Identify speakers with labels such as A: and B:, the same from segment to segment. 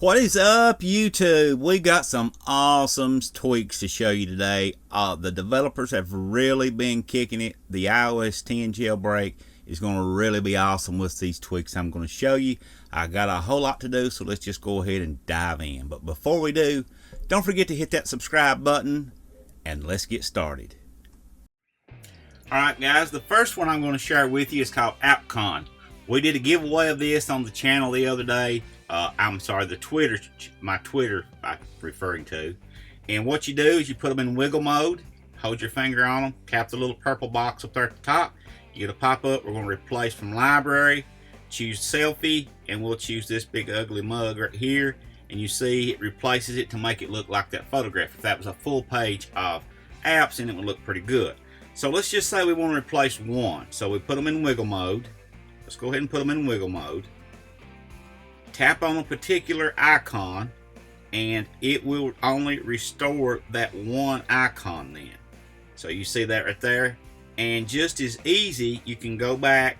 A: What is up, YouTube? We got some awesome tweaks to show you today. The developers have really been kicking it. The iOS 10 jailbreak is going to really be awesome with these tweaks I'm going to show you. I got a whole lot to do, so let's just go ahead and dive in. But before we do, don't forget to hit that subscribe button, and let's get started. Alright guys, the first one I'm going to share with you is called AppCon. We did a giveaway of this on the channel the other day. I'm sorry, my Twitter I'm referring to. And what you do is you put them in wiggle mode, hold your finger on them, tap the little purple box up there at the top. You get a pop-up. We're going to replace from library, choose selfie, and we'll choose this big ugly mug right here. And you see it replaces it to make it look like that photograph. If that was a full page of apps, then it would look pretty good. So let's just say we want to replace one. So we put them in wiggle mode. Let's go ahead and put them in wiggle mode. Tap on a particular icon and it will only restore that one icon then. So you see that right there. And just as easy, you can go back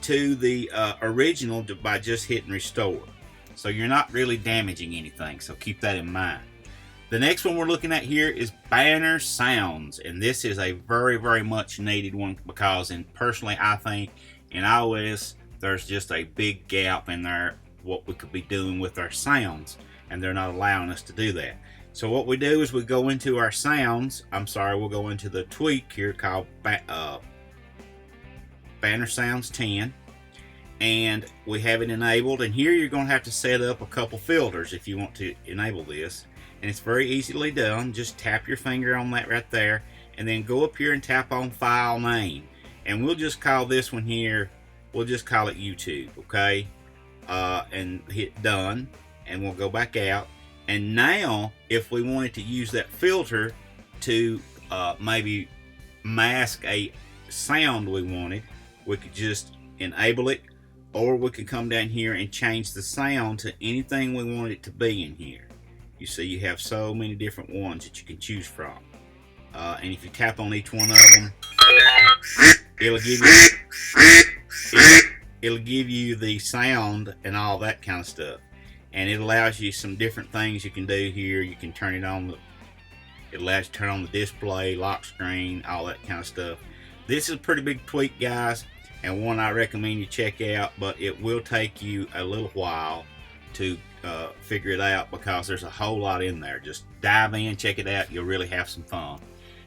A: to the original by just hitting restore. So you're not really damaging anything, so keep that in mind. The next one we're looking at here is banner sounds, and this is a very, very much needed one because, personally, I think in iOS there's just a big gap in there what we could be doing with our sounds, and they're not allowing us to do that. So what we do is we go into our sounds. We'll go into the tweak here called Banner Sounds 10, and we have it enabled. And here you're going to have to set up a couple filters if you want to enable this. And it's very easily done. Just tap your finger on that right there, and then go up here and tap on File Name. And we'll just call this one here, we'll just call it YouTube, okay? And hit Done, and we'll go back out. And now, if we wanted to use that filter to maybe mask a sound we wanted, we could just enable it, or we could come down here and change the sound to anything we want it to be in here. You see, you have so many different ones that you can choose from. And if you tap on each one of them, it'll give you the sound and all that kind of stuff. And it allows you some different things you can do here. You can turn it on, it allows you to turn on the display, lock screen, all that kind of stuff. This is a pretty big tweak, guys, and one I recommend you check out, but it will take you a little while to figure it out because there's a whole lot in there. Just dive in, check it out, you'll really have some fun.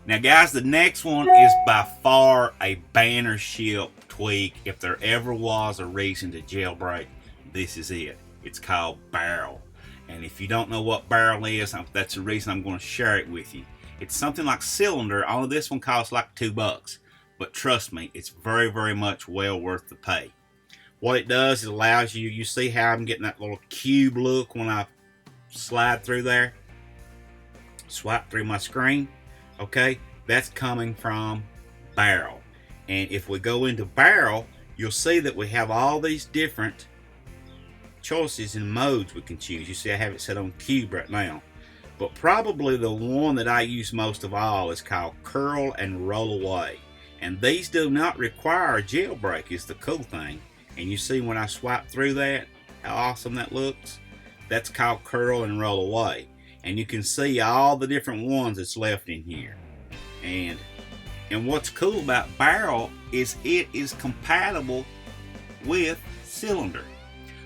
A: Now guys, the next one is by far a banner ship tweak. If there ever was a reason to jailbreak, this is it. It's called Barrel. And if you don't know what Barrel is, that's the reason I'm going to share it with you. It's something like Cylinder, only this one costs like $2. But trust me, it's very, very much well worth the pay. What it does is allows you, you see how I'm getting that little cube look when I slide through there? Swipe through my screen. Okay, that's coming from Barrel. And if we go into Barrel, you'll see that we have all these different choices and modes we can choose. You see I have it set on cube right now. But probably the one that I use most of all is called Curl and Roll Away. And these do not require a jailbreak is the cool thing. And you see when I swipe through that, how awesome that looks? That's called Curl and Roll Away. And you can see all the different ones that's left in here. And what's cool about Barrel is it is compatible with Cylinder.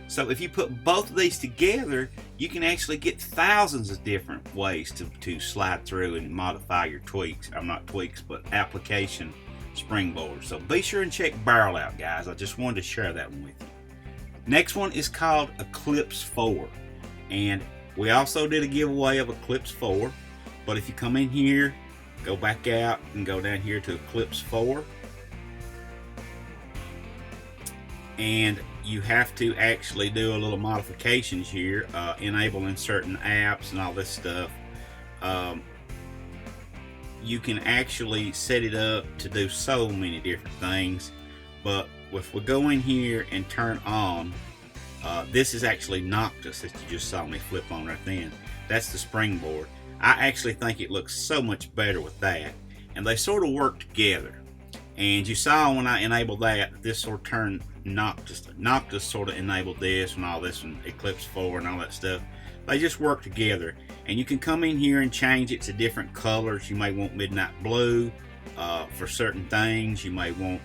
A: So if you put both of these together, you can actually get thousands of different ways to slide through and modify your tweaks. Not tweaks, but application springboard. So be sure and check Barrel out, guys. I just wanted to share that one with you. Next one is called Eclipse Forward. And we also did a giveaway of Eclipse Forward, but if you come in here, go back out and go down here to Eclipse Forward, and you have to actually do a little modifications here, enabling certain apps and all this stuff. You can actually set it up to do so many different things, but if we go in here and turn on, this is actually Noctis that you just saw me flip on right then. That's the springboard. I actually think it looks so much better with that, and they sort of work together. And you saw when I enabled that, this sort of turned Noctis sort of enabled this and all this, and Eclipse Forward and all that stuff. They just work together, and you can come in here and change it to different colors. You may want midnight blue for certain things. You may want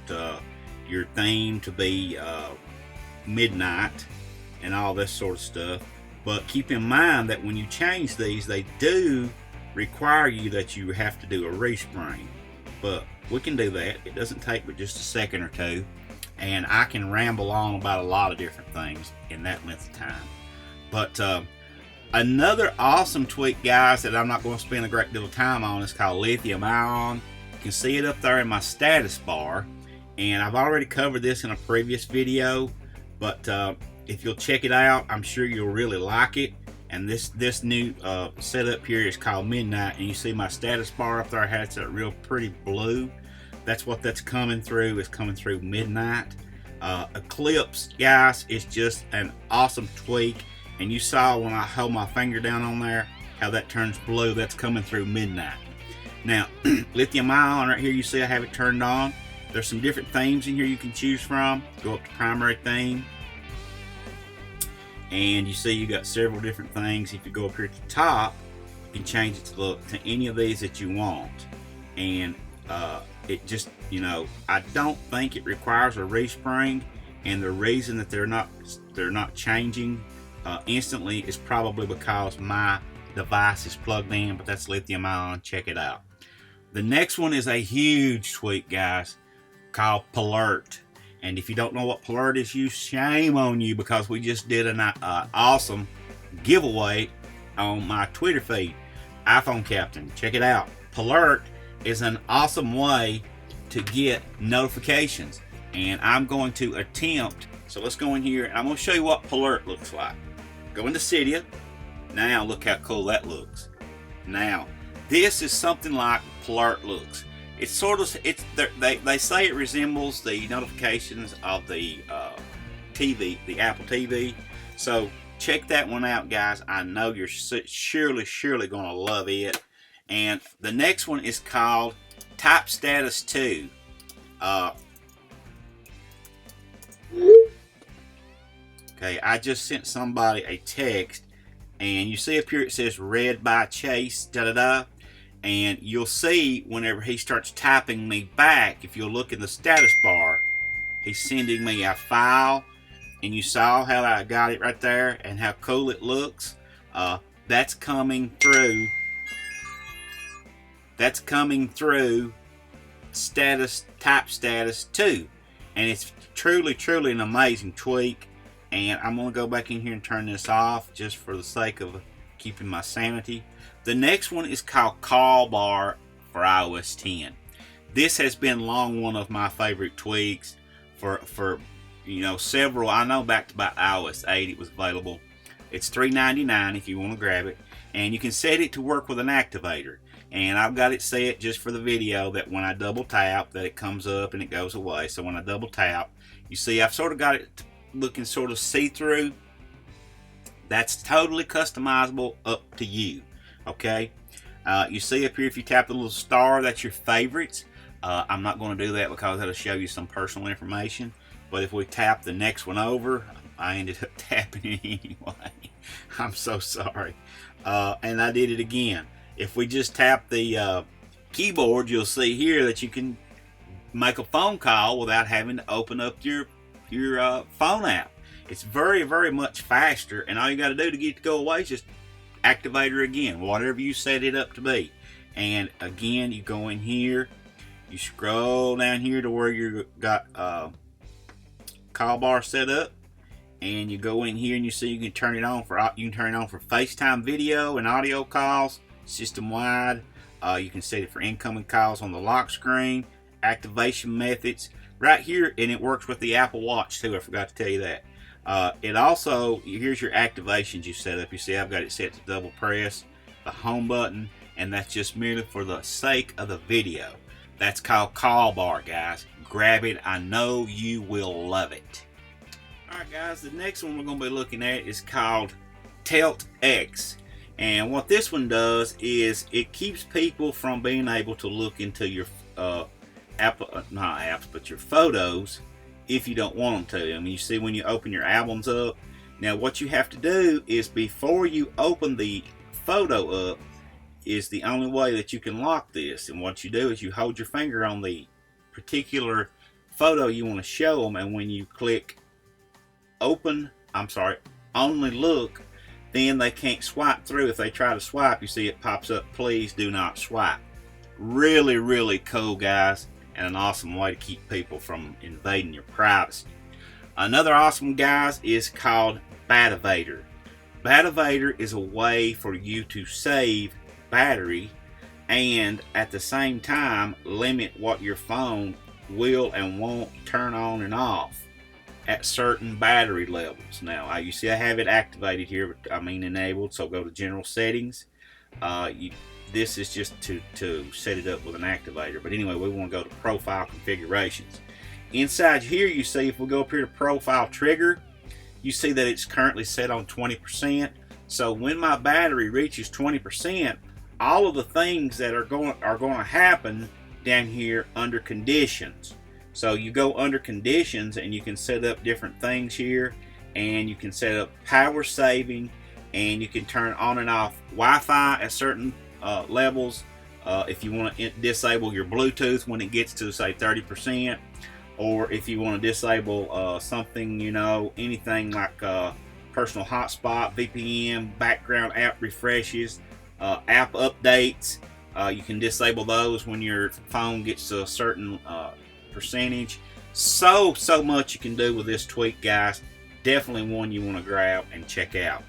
A: your theme to be midnight and all this sort of stuff. But keep in mind that when you change these, they do require you that you have to do a respring. But we can do that. It doesn't take but just a second or two, and I can ramble on about a lot of different things in that length of time. But another awesome tweak, guys, that I'm not going to spend a great deal of time on is called LithiumIon. You can see it up there in my status bar, and I've already covered this in a previous video, but if you'll check it out, I'm sure you'll really like it. And this new setup here is called Midnight, and you see my status bar up there has that real pretty blue. That's what that's coming through. It's coming through Midnight. Eclipse, guys, is just an awesome tweak, and you saw when I held my finger down on there how that turns blue. That's coming through Midnight. Now, LithiumIon right here, you see I have it turned on. There's some different themes in here you can choose from. Go up to primary theme, and you see you got several different things. If you go up here at the top, you can change it to any of these that you want. And it just, you know, I don't think it requires a respring, and the reason that they're not changing instantly is probably because my device is plugged in. But that's LithiumIon. Check it out. The next one is a huge tweak, guys, called Palert. And if you don't know what Palert is, shame on you, because we just did an awesome giveaway on my Twitter feed, iPhonecaptain. Check it out. Palert is an awesome way to get notifications, and I'm going to attempt. So let's go in here, and I'm going to show you what Palert looks like. Go into Cydia. Now look how cool that looks. Now this is something like Palert looks. It's sort of, they say it resembles the notifications of the TV, the Apple TV. So check that one out, guys. I know you're surely going to love it. And the next one is called Type Status 2. Okay, I just sent somebody a text, and you see up here it says read by Chase, and you'll see whenever he starts typing me back, if you'll look in the status bar, he's sending me a file, and you saw how I got it right there and how cool it looks. That's coming through Type Status 2, and it's truly an amazing tweak. And I'm going to go back in here and turn this off just for the sake of keeping my sanity. The next one is called Call Bar for iOS 10. This has been long one of my favorite tweaks for you know, several. I know back to about iOS 8 it was available. It's $3.99 if you want to grab it, and you can set it to work with an activator. And I've got it set just for the video that when I double tap that it comes up and it goes away. So when I double tap, you see I've sort of got it looking sort of see-through. That's totally customizable, up to you. Okay, you see up here, if you tap the little star, that's your favorites. I'm not going to do that because that'll show you some personal information. But if we tap the next one over, I ended up tapping it anyway. I'm so sorry. And I did it again. If we just tap the keyboard, you'll see here that you can make a phone call without having to open up your phone app. It's very much faster, and all you got to do to get it to go away is just activate her again, whatever you set it up to be. And again, you go in here, you scroll down here to where you got call bar set up, and you go in here and you see you can turn it on for FaceTime video and audio calls, system wide. You can set it for incoming calls on the lock screen, activation methods right here, and it works with the Apple Watch too. I forgot to tell you that. It also, here's your activations you set up. You see I've got it set to double press the home button, and that's just merely for the sake of the video. That's called Call Bar, guys. Grab it. I know you will love it. Alright guys, the next one we're going to be looking at is called HelpX. And what this one does is it keeps people from being able to look into your not apps, but your photos if you don't want them to. I mean, you see when you open your albums up. Now what you have to do is before you open the photo up is the only way that you can lock this. And what you do is you hold your finger on the particular photo you want to show them, and when you click only look, then they can't swipe through. If they try to swipe, you see it pops up, please do not swipe. Really, really cool, guys, and an awesome way to keep people from invading your privacy. Another awesome, guys, is called Battevator. Battevator is a way for you to save battery and at the same time limit what your phone will and won't turn on and off at certain battery levels. Now, you see I have it activated here, but I mean enabled, so go to General Settings. This is just to set it up with an activator. But anyway, we want to go to Profile Configurations. Inside here, you see if we go up here to Profile Trigger, you see that it's currently set on 20%. So when my battery reaches 20%, all of the things that are going to happen down here under Conditions. So you go under Conditions and you can set up different things here, and you can set up power saving, and you can turn on and off Wi-Fi at certain levels. If you want to disable your Bluetooth when it gets to say 30%, or if you want to disable something, you know, anything like personal hotspot, VPN, background app refreshes, app updates, you can disable those when your phone gets to a certain percentage. So much you can do with this tweak, guys. Definitely one you want to grab and check out.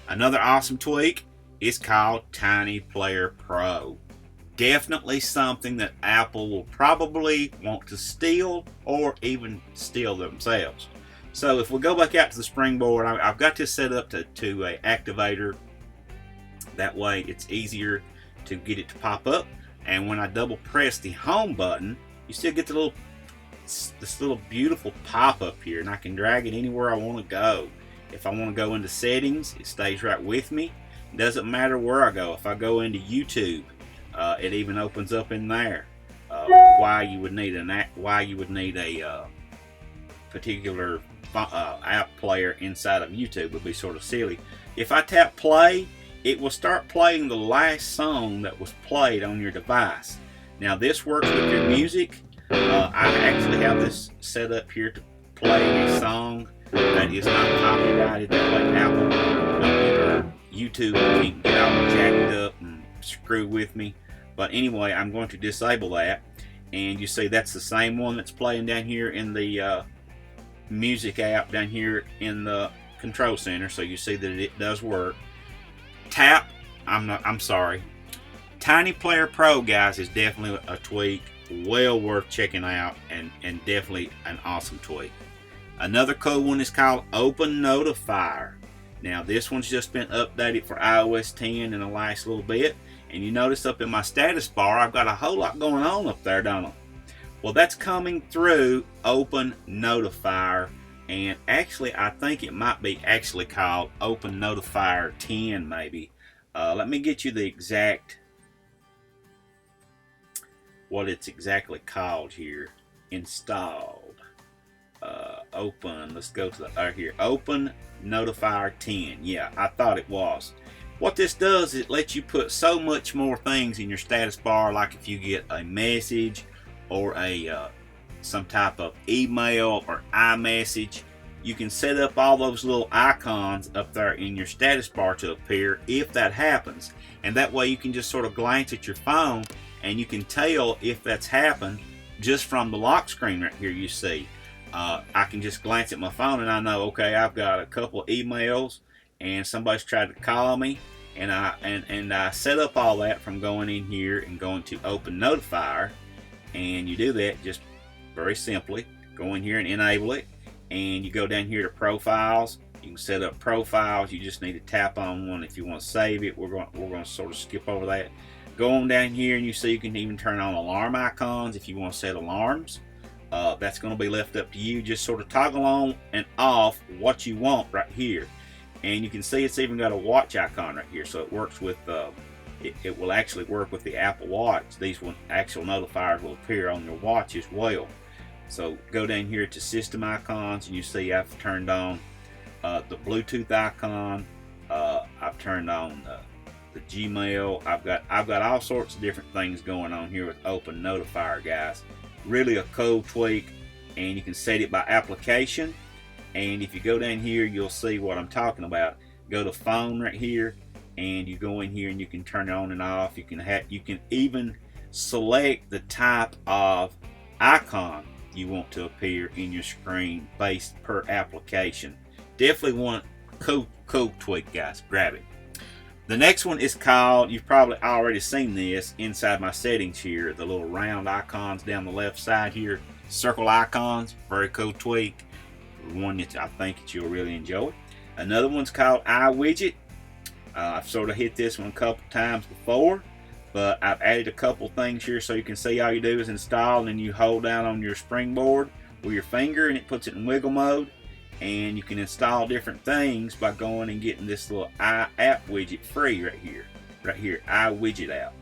A: Another awesome tweak is called TinyPlayerPro. Definitely something that Apple will probably want to steal or even steal themselves. So if we go back out to the springboard, I've got this set up to a activator. That way it's easier to get it to pop up. And when I double press the home button, you still get this little beautiful pop-up here, and I can drag it anywhere I want to go. If I want to go into settings, it stays right with me. It doesn't matter where I go. If I go into YouTube, it even opens up in there. Why you would need a particular app player inside of YouTube would be sort of silly. If I tap play, it will start playing the last song that was played on your device. Now this works with your music. I actually have this set up here to play a song that is not copyrighted. That way Apple or YouTube can't get all jacked up and screw with me. But anyway, I'm going to disable that. And you see that's the same one that's playing down here in the music app down here in the control center. So you see that it does work. TinyPlayerPro, guys, is definitely a tweak. Well worth checking out, and definitely an awesome tweak. Another cool one is called OpenNotifier. Now this one's just been updated for iOS 10 in the last little bit, and you notice up in my status bar I've got a whole lot going on up there, don't I? Well, that's coming through OpenNotifier, and actually I think it might be actually called OpenNotifier 10 maybe. Let me get you the exact what it's exactly called here. Installed. Let's go to the here. OpenNotifier 10. Yeah, I thought it was. What this does is it lets you put so much more things in your status bar, like if you get a message or a some type of email or iMessage, you can set up all those little icons up there in your status bar to appear if that happens. And that way you can just sort of glance at your phone and you can tell if that's happened just from the lock screen right here you see. I can just glance at my phone and I know, okay, I've got a couple of emails and somebody's tried to call me, and I set up all that from going in here and going to OpenNotifier. And you do that just very simply. Go in here and enable it, and you go down here to Profiles. You can set up profiles. You just need to tap on one if you want to save it. We're going to sort of skip over that. Go on down here and you see you can even turn on alarm icons if you want to set alarms. That's going to be left up to you. Just sort of toggle on and off what you want right here. And you can see it's even got a watch icon right here, so it works with it will actually work with the Apple Watch. These actual notifiers will appear on your watch as well. So go down here to system icons, and you see I've turned on the Bluetooth icon. I've turned on the Gmail. I've got all sorts of different things going on here with OpenNotifier, guys. Really a cool tweak, and you can set it by application. And if you go down here, you'll see what I'm talking about. Go to phone right here, and you go in here and you can turn it on and off. You can even select the type of icon you want to appear in your screen based per application. Definitely want cool tweak, guys. Grab it. The next one is called, you've probably already seen this inside my settings here, the little round icons down the left side here, circle icons. Very cool tweak, one that I think that you'll really enjoy. Another one's called iWidget. I've sort of hit this one a couple times before, but I've added a couple things here so you can see. All you do is install, and then you hold down on your springboard with your finger, and it puts it in wiggle mode. And you can install different things by going and getting this little app widget free right here, iWidget app.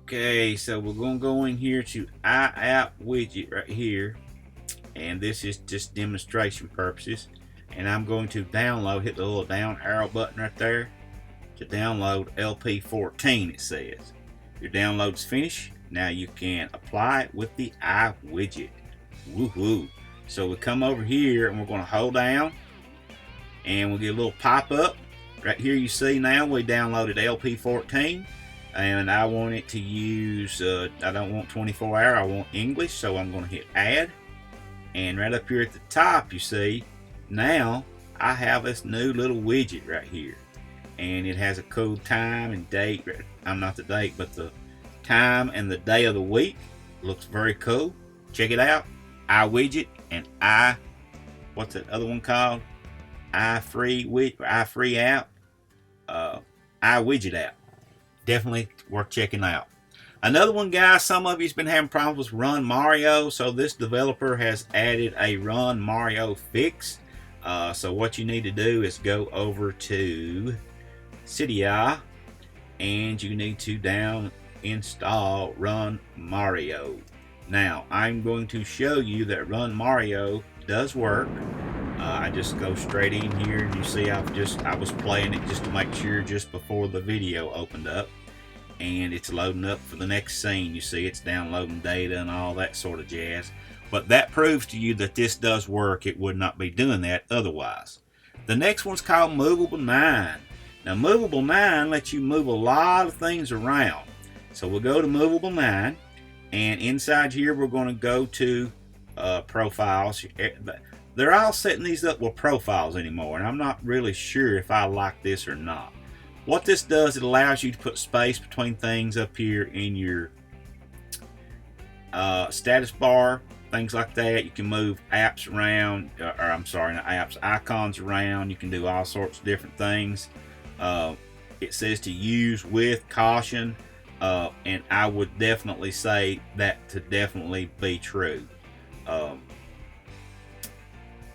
A: Okay, so we're going to go in here to iWidget right here, and this is just demonstration purposes. And I'm going to download, hit the little down arrow button right there to download LP14. It says your download's finished. Now you can apply it with the iWidget. Woohoo! So we come over here and we're going to hold down, and we'll get a little pop-up. Right here you see now we downloaded LP14, and I want it to use, I don't want 24-hour, I want English, so I'm going to hit add. And right up here at the top you see, now I have this new little widget right here. And it has a cool time and date, not the date, but the time and the day of the week. Looks very cool. Check it out. iWidget and what's that other one called? iFree app. iWidget app. Definitely worth checking out. Another one, guys, some of you's been having problems with RunMario, so this developer has added a RunMario fix. So what you need to do is go over to Cydia, and you need to install RunMario. Now, I'm going to show you that RunMario does work. I just go straight in here, and you see I was playing it just to make sure just before the video opened up. And it's loading up for the next scene. You see it's downloading data and all that sort of jazz. But that proves to you that this does work. It would not be doing that otherwise. The next one's called MovableMan. Now, MovableMan lets you move a lot of things around. So we'll go to MovableMan. And inside here, we're going to go to profiles. They're all setting these up with profiles anymore, and I'm not really sure if I like this or not. What this does, it allows you to put space between things up here in your status bar, things like that. You can move apps around, icons around. You can do all sorts of different things. It says to use with caution. And I would definitely say that to definitely be true. I'm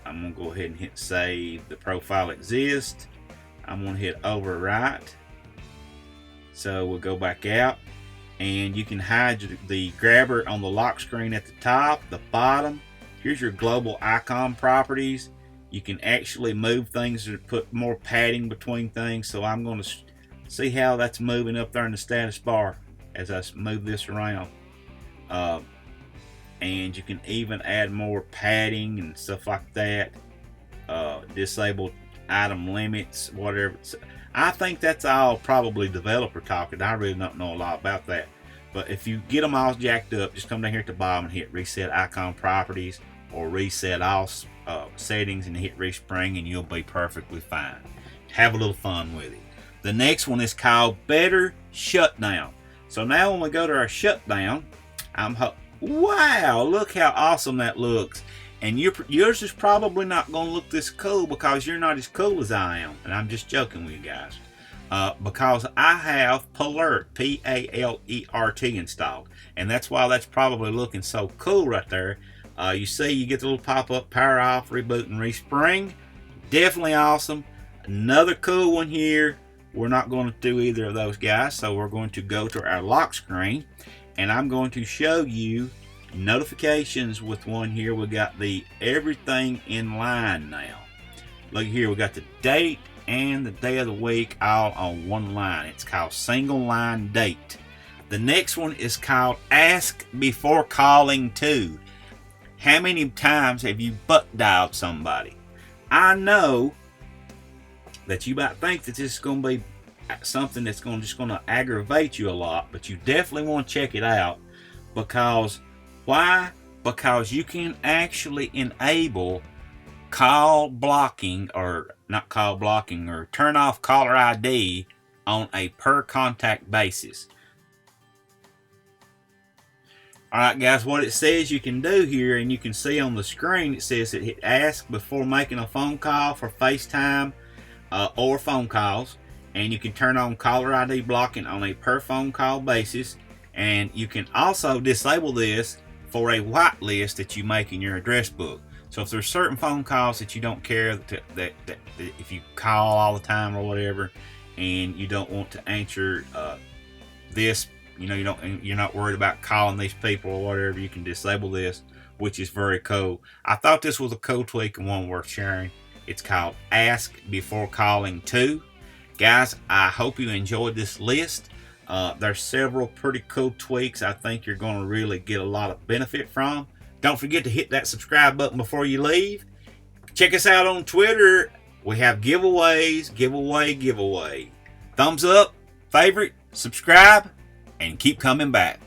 A: going to go ahead and hit save. The profile exists. I'm going to hit overwrite. So we'll go back out, and you can hide the grabber on the lock screen at the top, the bottom. Here's your global icon properties. You can actually move things or put more padding between things. So I'm going to see how that's moving up there in the status bar as I move this around. And you can even add more padding and stuff like that. Disable item limits, whatever. I think that's all probably developer talking. I really don't know a lot about that. But if you get them all jacked up, just come down here at the bottom and hit reset icon properties, or reset all settings, and hit respring, and you'll be perfectly fine. Have a little fun with it. The next one is called BetterShutdown. So now when we go to our shutdown, wow, look how awesome that looks. And yours is probably not going to look this cool because you're not as cool as I am. And I'm just joking with you guys. Because I have Palert, P-A-L-E-R-T installed. And that's why that's probably looking so cool right there. You see you get the little pop-up, power off, reboot, and respring. Definitely awesome. Another cool one here we're not going to do either of those, guys. So we're going to go to our lock screen, and I'm going to show you notifications with one here. We got the everything in line now. Look here, we got the date and the day of the week all on one line. It's called single line date. The next one is called ask before calling to. How many times have you butt dialed somebody? I know that you might think that this is going to be something that's just going to aggravate you a lot, but you definitely want to check it out. Because why? Because you can actually enable call blocking, or not call blocking, or turn off caller ID on a per contact basis. Alright guys, what it says you can do here, and you can see on the screen, it says that hit ask before making a phone call for FaceTime or phone calls, and you can turn on caller ID blocking on a per phone call basis, and you can also disable this for a whitelist that you make in your address book. So if there's certain phone calls that you don't care that if you call all the time or whatever, and you don't want to answer this, you know, you're not worried about calling these people or whatever, you can disable this, which is very cool. I thought this was a cool tweak and one worth sharing. It's called ask before calling to. Guys, I hope you enjoyed this list. There's several pretty cool tweaks I think you're going to really get a lot of benefit from. Don't forget to hit that subscribe button before you leave. Check us out on Twitter. We have giveaways, giveaway. Thumbs up, favorite, subscribe, and keep coming back.